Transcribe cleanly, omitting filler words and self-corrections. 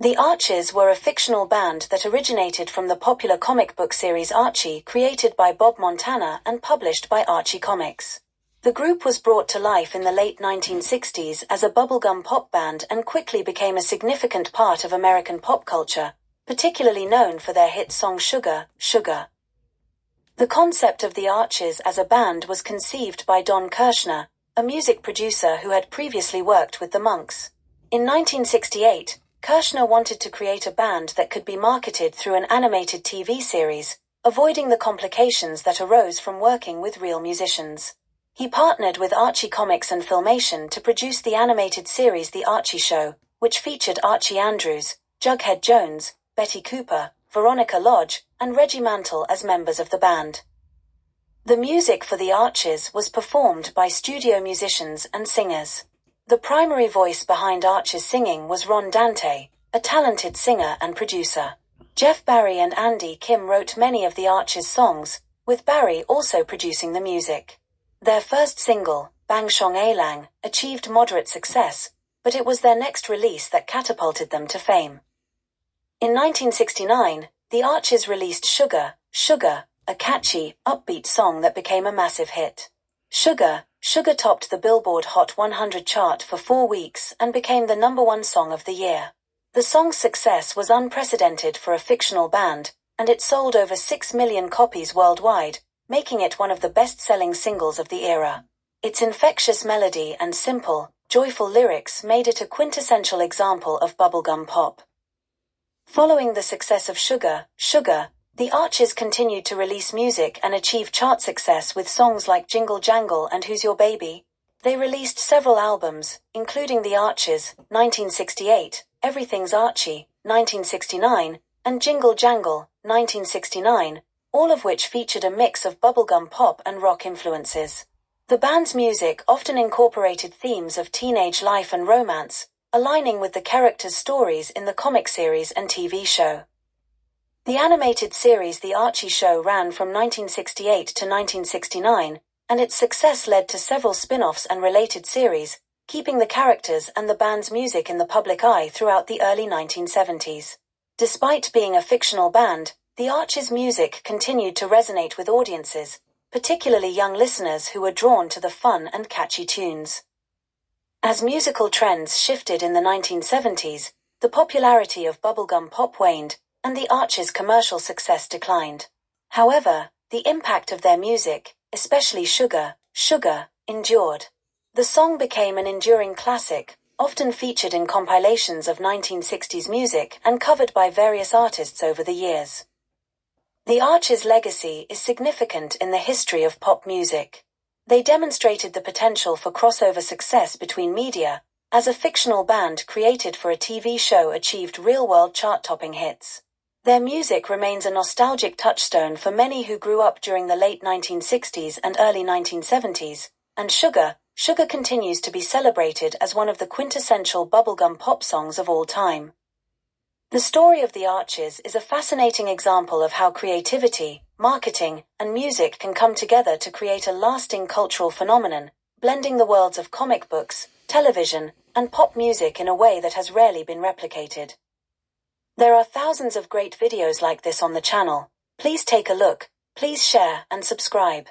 The Archies were a fictional band that originated from the popular comic book series Archie, created by Bob Montana and published by Archie Comics. The group was brought to life in the late 1960s as a bubblegum pop band and quickly became a significant part of American pop culture, particularly known for their hit song Sugar, Sugar. The concept of the Archies as a band was conceived by Don Kirschner, a music producer who had previously worked with the Monks. In 1968, Kirschner wanted to create a band that could be marketed through an animated TV series, avoiding the complications that arose from working with real musicians. He partnered with Archie Comics and Filmation to produce the animated series The Archie Show, which featured Archie Andrews, Jughead Jones, Betty Cooper, Veronica Lodge, and Reggie Mantle as members of the band. The music for The Archies was performed by studio musicians and singers. The primary voice behind Archie's singing was Ron Dante, a talented singer and producer. Jeff Barry and Andy Kim wrote many of the Archies' songs, with Barry also producing the music. Their first single, Bang Shong A Lang, achieved moderate success, but it was their next release that catapulted them to fame. In 1969, the Archies released Sugar, Sugar, a catchy, upbeat song that became a massive hit. Sugar, Sugar topped the Billboard Hot 100 chart for 4 weeks and became the #1 song of the year. The song's success was unprecedented for a fictional band, and it sold over 6 million copies worldwide, making it one of the best-selling singles of the era. Its infectious melody and simple, joyful lyrics made it a quintessential example of bubblegum pop. Following the success of Sugar, Sugar, the Archies continued to release music and achieve chart success with songs like Jingle Jangle and Who's Your Baby. They released several albums, including The Archies, 1968, Everything's Archie, 1969, and Jingle Jangle, 1969, all of which featured a mix of bubblegum pop and rock influences. The band's music often incorporated themes of teenage life and romance, aligning with the characters' stories in the comic series and TV show. The animated series The Archie Show ran from 1968 to 1969, and its success led to several spin-offs and related series, keeping the characters and the band's music in the public eye throughout the early 1970s. Despite being a fictional band, the Archies' music continued to resonate with audiences, particularly young listeners who were drawn to the fun and catchy tunes. As musical trends shifted in the 1970s, the popularity of bubblegum pop waned, and the Archies' commercial success declined. However, the impact of their music, especially Sugar, Sugar, endured. The song became an enduring classic, often featured in compilations of 1960s music and covered by various artists over the years. The Archies' legacy is significant in the history of pop music. They demonstrated the potential for crossover success between media, as a fictional band created for a TV show achieved real-world chart-topping hits. Their music remains a nostalgic touchstone for many who grew up during the late 1960s and early 1970s, and Sugar, Sugar continues to be celebrated as one of the quintessential bubblegum pop songs of all time. The story of the Archies is a fascinating example of how creativity, marketing, and music can come together to create a lasting cultural phenomenon, blending the worlds of comic books, television, and pop music in a way that has rarely been replicated. There are thousands of great videos like this on the channel. Please take a look, please share and subscribe.